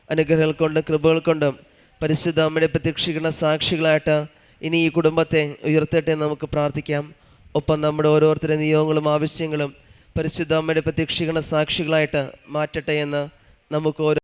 അനുഗ്രഹങ്ങൾ കൊണ്ടും കൃപകൾ കൊണ്ടും പരിശുദ്ധ അമ്മയുടെ പ്രത്യക്ഷീകരണ സാക്ഷികളായിട്ട് ഇനി ഈ കുടുംബത്തെ ഉയർത്തട്ടെ നമുക്ക് പ്രാർത്ഥിക്കാം. ഒപ്പം നമ്മുടെ ഓരോരുത്തരുടെ നിയോഗങ്ങളും ആവശ്യങ്ങളും പരിശുദ്ധ അമ്മയുടെ പ്രത്യക്ഷീകരണ സാക്ഷികളായിട്ട് മാറ്റട്ടെ എന്ന് നമുക്ക്